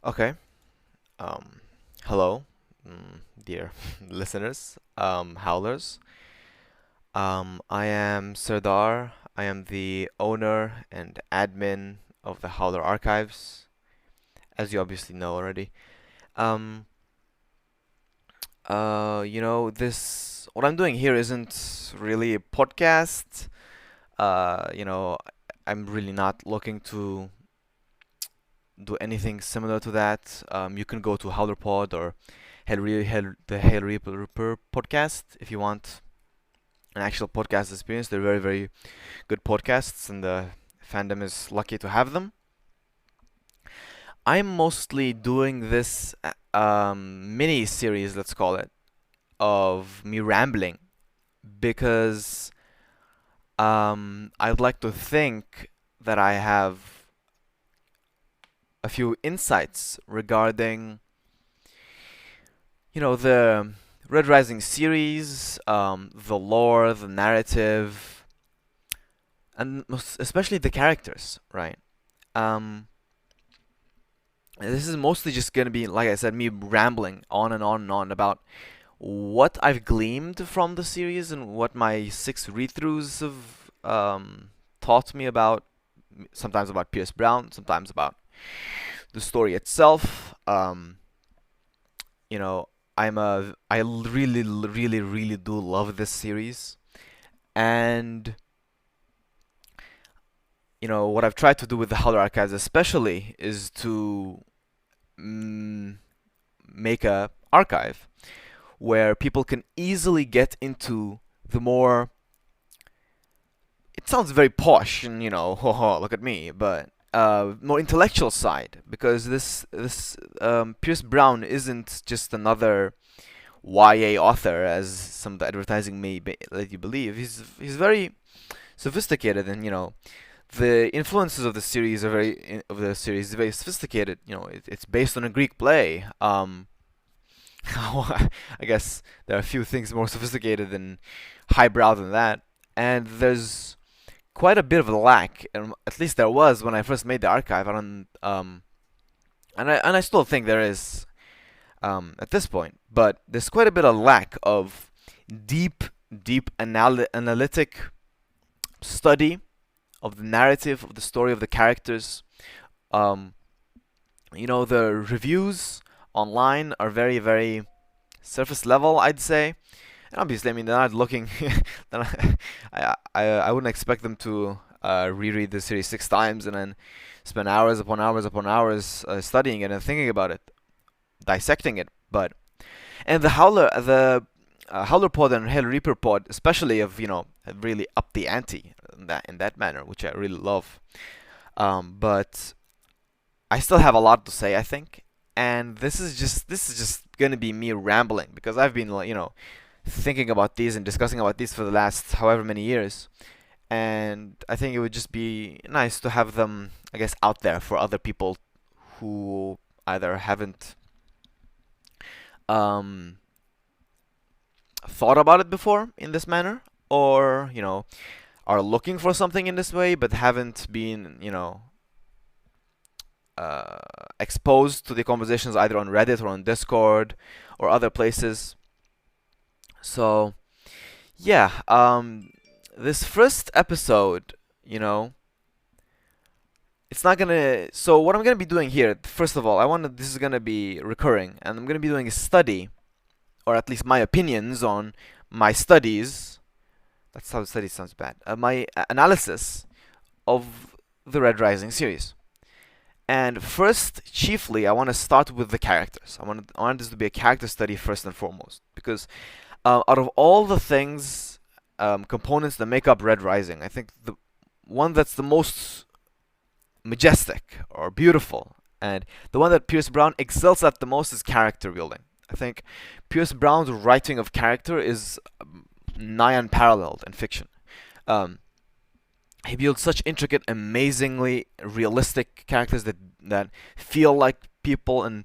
Okay. Um, Hello, dear listeners, howlers. I am Sardar. I am the owner and admin of the Howler Archives, as you obviously know already. Um, this what I'm doing here isn't really a podcast. I'm really not looking to do anything similar to that. You can go to HowlerPod or the Hell Reaper podcast if you want an actual podcast experience. They're very, very good podcasts, and the fandom is lucky to have them. I'm mostly doing this mini series, let's call it, of me rambling because I'd like to think that I have a few insights regarding, the Red Rising series, the lore, the narrative, and especially the characters, right? Um, this is mostly just gonna be, like I said, me rambling on and on and on about what I've gleaned from the series and what my six read-throughs have taught me about. Sometimes about Pierce Brown, sometimes about the story itself. You know, I really, really, really do love this series, and what I've tried to do with the Howler Archives, especially, is to mm, make a archive where people can easily get into the more. It sounds very posh, and look at me, but more intellectual side, because this Pierce Brown isn't just another YA author, as some of the advertising may let you believe. He's very sophisticated, and the influences of the series are very sophisticated. It's based on a Greek play. I guess there are a few things more sophisticated and highbrow than that, and there's quite a bit of a lack, and at least there was when I first made the archive. I don't, and I still think there is at this point, but there's quite a bit of lack of deep, deep analytic study of the narrative, of the story, of the characters. Um, the reviews online are very, very surface level, I'd say. And obviously, I mean, they're not looking. I wouldn't expect them to reread the series six times and then spend hours upon hours upon hours studying it and thinking about it, dissecting it. But and the Howler Pod and Hell Reaper Pod, especially, have really upped the ante in that manner, which I really love. But I still have a lot to say, I think, and this is just gonna be me rambling because I've been, thinking about these and discussing about these for the last however many years, and I think it would just be nice to have them, I guess, out there for other people who either haven't um, thought about it before in this manner, or are looking for something in this way but haven't been uh, exposed to the conversations either on Reddit or on Discord or other places. So yeah, this first episode, it's not gonna. So what I'm gonna be doing here, first of all, this is gonna be recurring, and I'm gonna be doing a study, or at least my opinions on my studies. That's how study sounds bad. My analysis of the Red Rising series. And first, chiefly, I want to start with the characters. I want this to be a character study first and foremost, because out of all the things, components that make up Red Rising, I think the one that's the most majestic or beautiful, and the one that Pierce Brown excels at the most is character building. I think Pierce Brown's writing of character is nigh unparalleled in fiction. Um, he builds such intricate, amazingly realistic characters that feel like people, and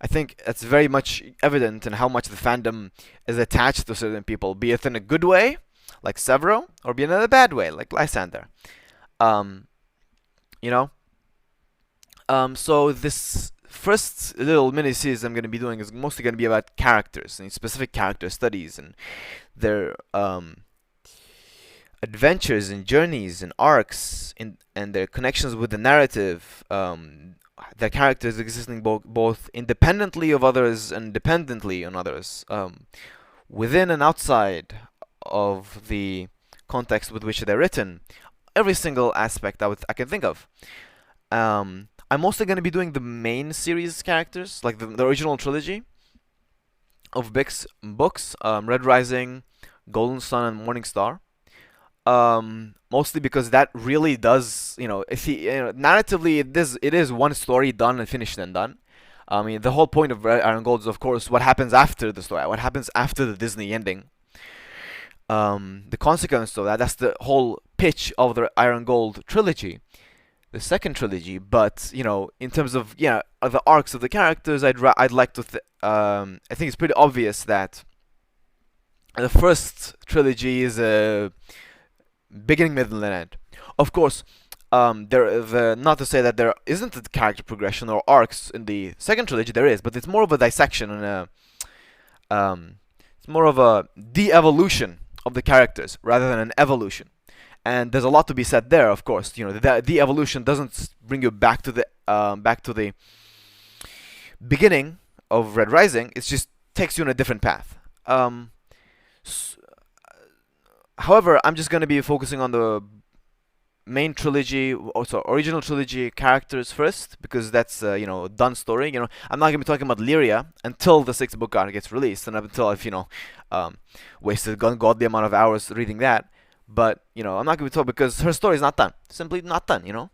I think it's very much evident in how much the fandom is attached to certain people, be it in a good way, like Severo, or be it in a bad way, like Lysander. Um, you know. So this first little mini series I'm going to be doing is mostly going to be about characters and specific character studies and their adventures and journeys and arcs and their connections with the narrative. Their characters existing both independently of others and dependently on others, within and outside of the context with which they're written. Every single aspect I can think of. I'm mostly going to be doing the main series characters, like the original trilogy of books, Red Rising, Golden Sun, and Morning Star. Mostly because that really does, narratively it is one story done and finished and done. I mean, the whole point of Red Iron Gold is, of course, what happens after the story, what happens after the Disney ending. The consequence of that, that's the whole pitch of the Iron Gold trilogy, the second trilogy. But in terms of the arcs of the characters, I'd like to I think it's pretty obvious that the first trilogy is a beginning, middle, and end. Of course, not to say that there isn't a character progression or arcs in the second trilogy. There is, but it's more of a dissection and it's more of a de-evolution of the characters rather than an evolution. And there's a lot to be said there. Of course, the evolution doesn't bring you back to the beginning of Red Rising. It just takes you on a different path. However, I'm just going to be focusing on the main trilogy, also original trilogy characters first, because that's a done story. I'm not going to be talking about Lyria until the sixth book arc gets released, and until I've wasted a godly amount of hours reading that. But I'm not going to be talking because her story is not done, simply not done.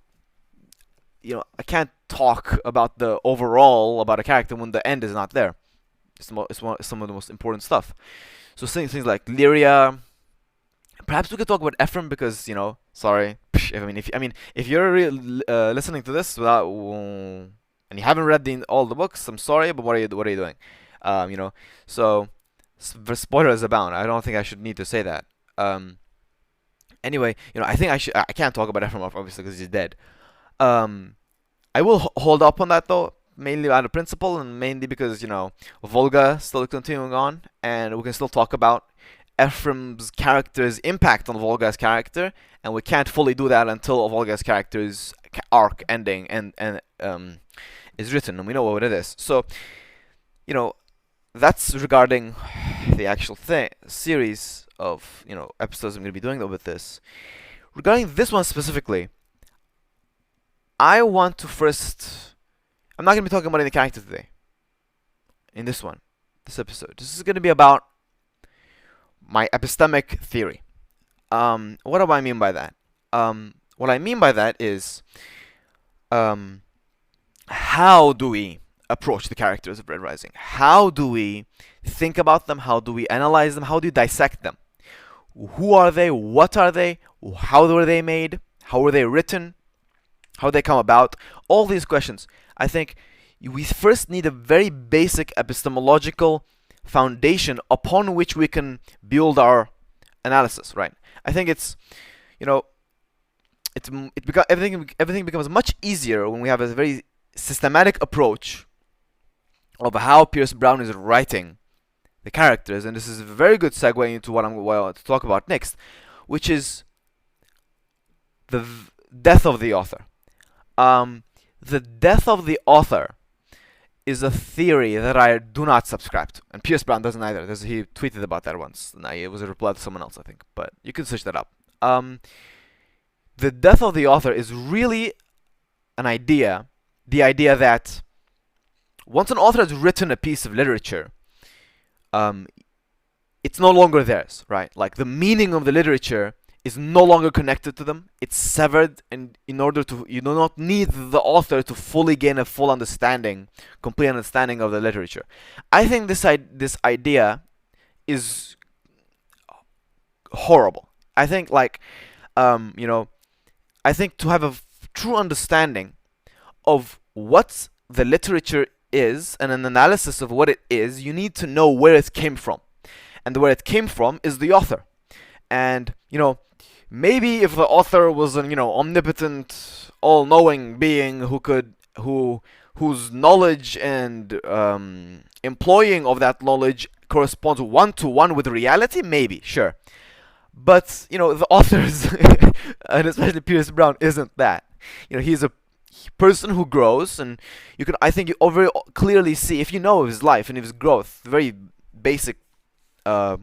I can't talk about the overall about a character when the end is not there. It's some of the most important stuff. So things like Lyria. Perhaps we could talk about Ephraim because sorry. If you're listening to this without and you haven't read all the books, I'm sorry, but what are you doing? So spoilers abound. I don't think I should need to say that. Anyway, I think I can't talk about Ephraim obviously because he's dead. I will hold up on that though, mainly out of principle and mainly because Volga still continuing on, and we can still talk about Ephraim's character's impact on Volga's character, and we can't fully do that until Volga's character's arc ending and is written, and we know what it is. So, that's regarding the actual series of episodes I'm going to be doing with this. Regarding this one specifically, I want to first. I'm not going to be talking about any character today. In this episode, this is going to be about my epistemic theory. What do I mean by that? What I mean by that is, how do we approach the characters of Red Rising? How do we think about them? How do we analyze them? How do you dissect them? Who are they? What are they? How were they made? How were they written? How did they come about? All these questions. I think we first need a very basic epistemological foundation upon which we can build our analysis, right? I think it's everything becomes much easier when we have a very systematic approach of how Pierce Brown is writing the characters, and this is a very good segue into what I want to talk about next, which is the death of the author. The death of the author is a theory that I do not subscribe to, and Pierce Brown doesn't either. He tweeted about that once, and it was a reply to someone else, I think, but you can search that up. The death of the author is really an idea, the idea that once an author has written a piece of literature, it's no longer theirs, right? Like the meaning of the literature is no longer connected to them. It's severed, and you do not need the author to fully gain a full understanding, complete understanding of the literature. I think this idea is horrible. I think I think to have a true understanding of what the literature is and an analysis of what it is, you need to know where it came from, and where it came from is the author. And maybe if the author was an omnipotent, all-knowing being who whose knowledge and employing of that knowledge corresponds one to one with reality, maybe, sure. But the authors, and especially Pierce Brown, isn't that. He's a person who grows, and I think you very clearly see, if you know his life and his growth, very basic uh,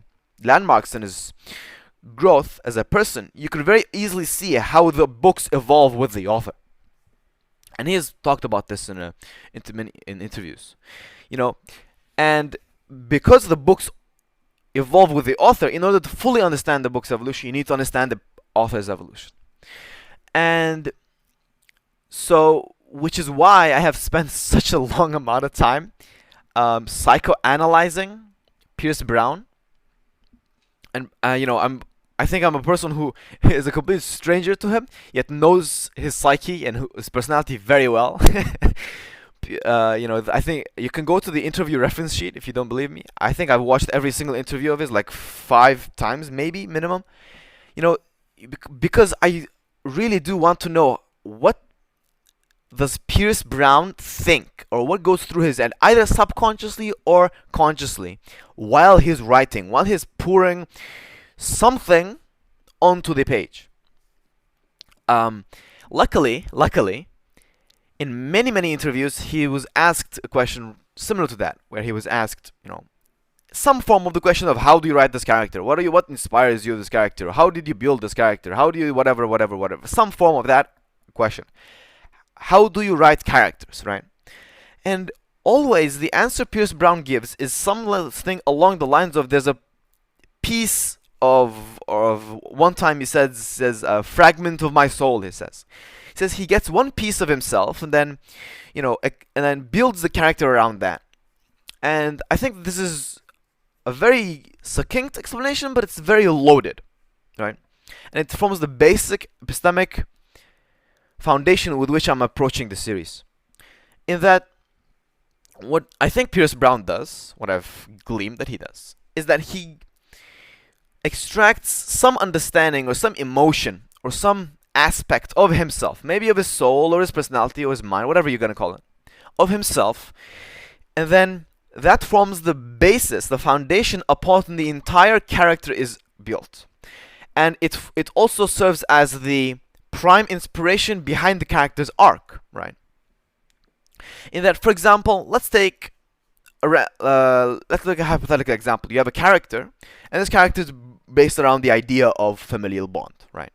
landmarks in his growth as a person, you can very easily see how the books evolve with the author. And he has talked about this in interviews, and because the books evolve with the author, in order to fully understand the book's evolution, you need to understand the author's evolution. And so, which is why I have spent such a long amount of time psychoanalyzing Pierce Brown. And I think I'm a person who is a complete stranger to him, yet knows his psyche and his personality very well. I think you can go to the interview reference sheet if you don't believe me. I think I've watched every single interview of his like 5 times, maybe minimum. Because I really do want to know what does Pierce Brown think, or what goes through his head, either subconsciously or consciously, while he's writing, while he's pouring something onto the page. Luckily, in many interviews, he was asked a question similar to that, where he was asked, some form of the question of how do you write this character? What inspires you this character? How did you build this character? How do you whatever? Some form of that question. How do you write characters, right? And always the answer Pierce Brown gives is something along the lines of, there's a piece of one time he says a fragment of my soul, he says. He says he gets one piece of himself and then and then builds the character around that. And I think this is a very succinct explanation, but it's very loaded, right? And it forms the basic epistemic foundation with which I'm approaching the series. In that, what I think Pierce Brown does, what I've gleaned that he does, is that he extracts some understanding or some emotion or some aspect of himself, maybe of his soul or his personality or his mind, whatever you're going to call it, of himself, and then that forms the basis, the foundation upon the entire character is built. And it also serves as the prime inspiration behind the character's arc, right? In that, for example, let's look at a hypothetical example. You have a character, and this character is based around the idea of familial bond, right?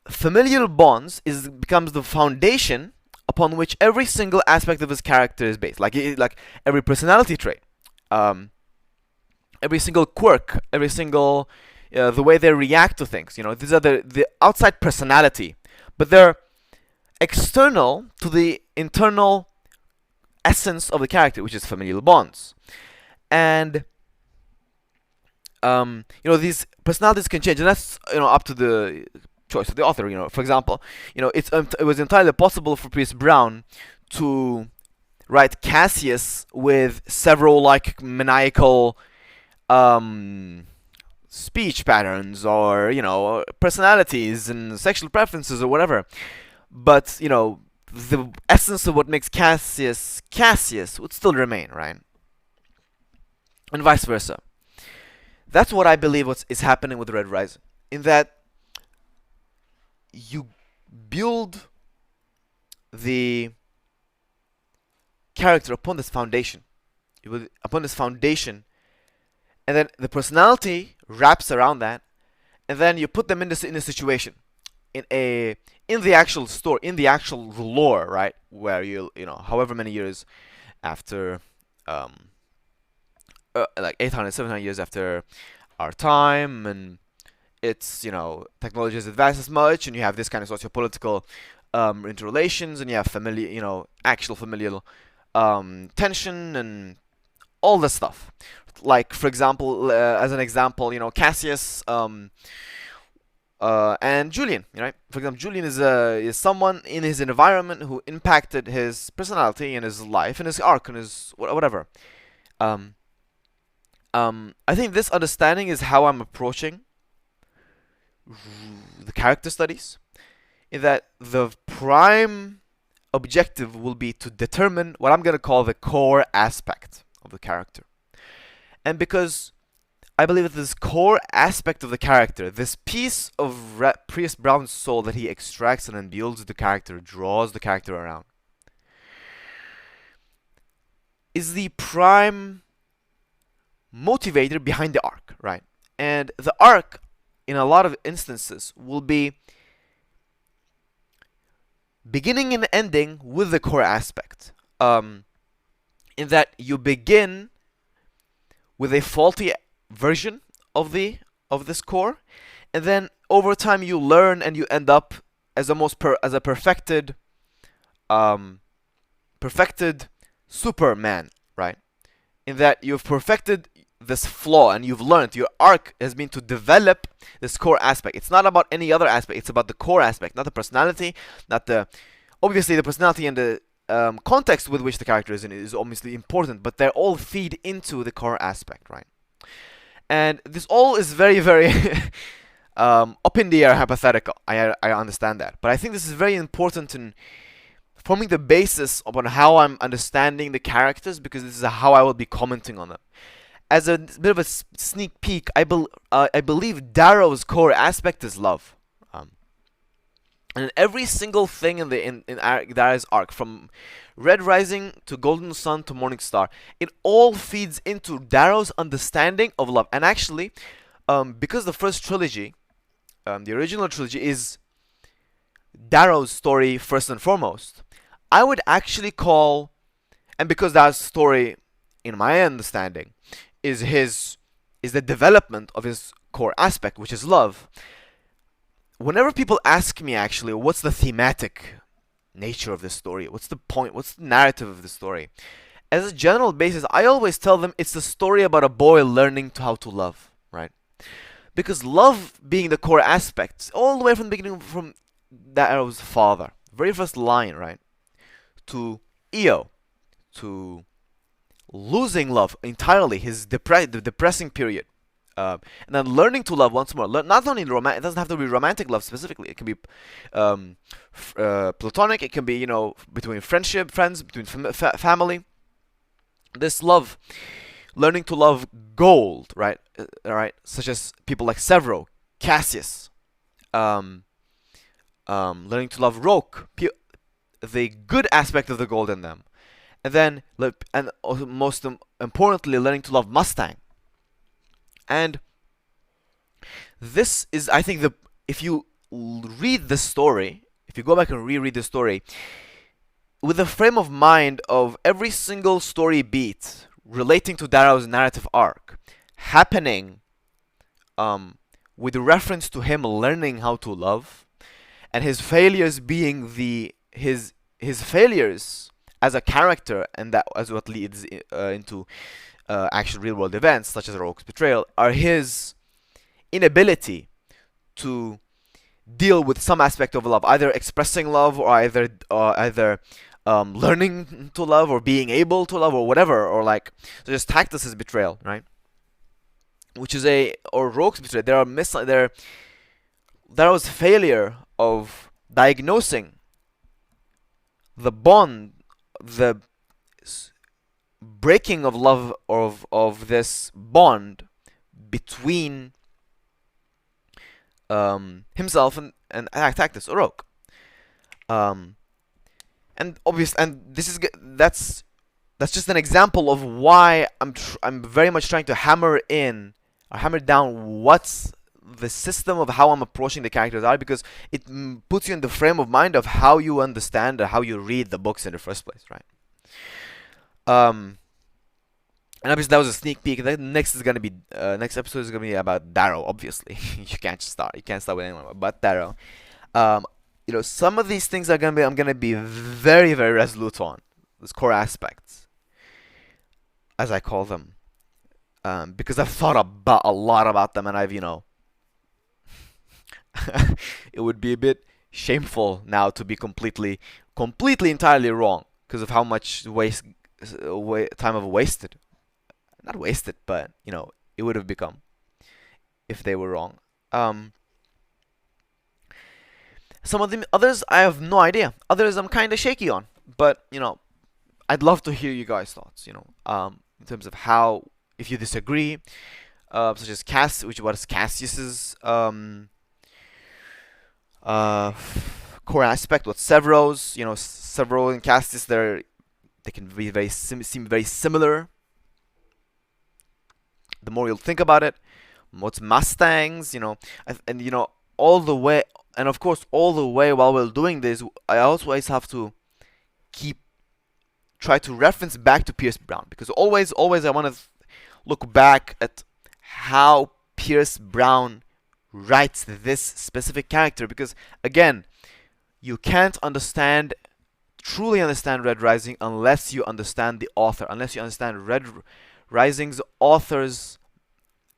Familial bonds becomes the foundation upon which every single aspect of his character is based, like every personality trait, every single quirk, every single the way they react to things. These are the outside personality, but they're external to the internal essence of the character, which is familial bonds. And these personalities can change, and that's up to the choice of the author. For example, it was entirely possible for Pierce Brown to write Cassius with several like maniacal speech patterns, or personalities and sexual preferences or whatever. But the essence of what makes Cassius would still remain, right? And vice versa. That's what I believe is happening with Red Rising, in that you build the character upon this foundation. And then the personality wraps around that, and then you put them in a situation, in the actual story, in the actual lore, right? Where however many years after, like 800, 700 years after our time, and it's technology has advanced as much, and you have this kind of socio-political interrelations, and you have actual familial tension and all this stuff. Like, for example, as an example, Cassius and Julian, right? For example, Julian is someone in his environment who impacted his personality and his life and his arc and his whatever. I think this understanding is how I'm approaching the character studies, in that the prime objective will be to determine what I'm going to call the core aspect of the character. And because I believe that this core aspect of the character, this piece of Priest Brown's soul that he extracts and then builds the character, draws the character around, is the prime motivator behind the arc, right? And the arc, in a lot of instances, will be beginning and ending with the core aspect. In that you begin with a faulty version of this core, and then over time you learn and you end up as as a perfected Superman, right? In that you've perfected this flaw and you've learned. Your arc has been to develop this core aspect. It's not about any other aspect. It's about the core aspect, not the personality, not the obviously the personality and the context with which the character is in is obviously important, but they all feed into the core aspect, right? And this all is very, very up in the air hypothetical. I understand that, but I think this is very important in forming the basis upon how I'm understanding the characters, because this is how I will be commenting on them. As a bit of a sneak peek, I believe Darrow's core aspect is love. And every single thing in Darrow's arc, from Red Rising to Golden Sun to Morning Star, it all feeds into Darrow's understanding of love. And actually, because the first trilogy, the original trilogy, is Darrow's story first and foremost, I would actually call, and because that story, in my understanding, is the development of his core aspect, which is love. Whenever people ask me, actually, what's the thematic nature of this story? What's the point? What's the narrative of the story? As a general basis, I always tell them it's the story about a boy learning how to love, right? Because love being the core aspect, all the way from the beginning, from Darrow's father, very first line, right, to Io, to losing love entirely, his the depressing period, and then learning to love once more. Not only romantic, it doesn't have to be romantic love specifically. It can be platonic. It can be, between friends, between family. This love, learning to love gold, right? Right, such as people like Severo, Cassius, learning to love Roke, the good aspect of the gold in them, and then and also most importantly, learning to love Mustang. And this is, I think, if you read the story, if you go back and reread the story, with the frame of mind of every single story beat relating to Darrow's narrative arc happening, with reference to him learning how to love, and his failures being his failures as a character, and that as what leads into actual real world events such as Roke's betrayal, are his inability to deal with some aspect of love, either expressing love or either learning to love or being able to love or whatever, or like so just Tactus's betrayal, right? Which is or Roke's betrayal. There was failure of diagnosing the bond, the breaking of love of this bond between himself and Tactus or Roke. And that's just an example of why I'm very much trying to hammer down what's the system of how I'm approaching the characters are, because it puts you in the frame of mind of how you understand or how you read the books in the first place, right? And obviously that was a sneak peek. The next episode is gonna be about Darrow. Obviously, you can't start with anyone but Darrow. Some of these things I'm gonna be very, very resolute on those core aspects, as I call them, because I've thought a lot about them, and I've it would be a bit shameful now to be completely entirely wrong because of how much time I've wasted. Not wasted, but it would have become if they were wrong. Some of the others I have no idea. Others I'm kind of shaky on. But I'd love to hear you guys' thoughts. In terms of how, if you disagree, such as what is Cassius's uh, core aspect. What Severo's, Severo and Cassius, they can be seem very similar. The more you'll think about it, what's Mustangs, and all the way, and of course all the way while we're doing this, I always have to keep try to reference back to Pierce Brown, because always I want to look back at how Pierce Brown writes this specific character, because again, you can't truly understand Red Rising unless you understand the author, unless you understand Red Rising's author's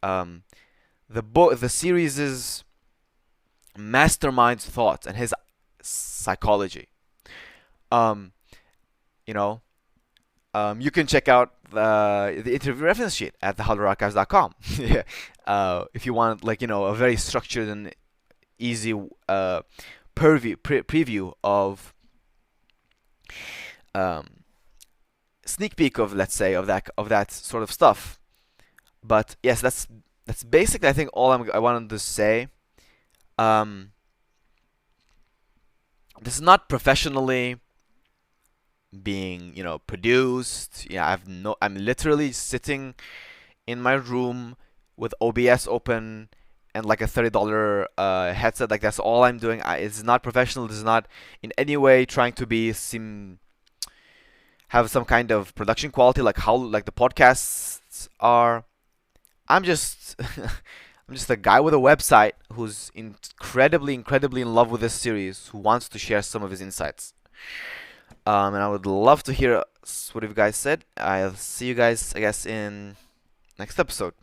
the series' mastermind's thoughts and his psychology. Um, you know, you can check out the interview reference sheet at thehorrorarchives.com. Yeah. If you want, a very structured and easy preview of sneak peek of, let's say, of that sort of stuff. But yes, that's basically, I think, all I wanted to say. This is not professionally being produced. Yeah, I'm literally sitting in my room with OBS open and like a $30 headset. Like, that's all I'm doing. It's not professional. This is not in any way trying to have some kind of production quality like the podcasts are. I'm just I'm just a guy with a website who's incredibly in love with this series, who wants to share some of his insights. And I would love to hear what you guys said. I'll see you guys, I guess, in next episode.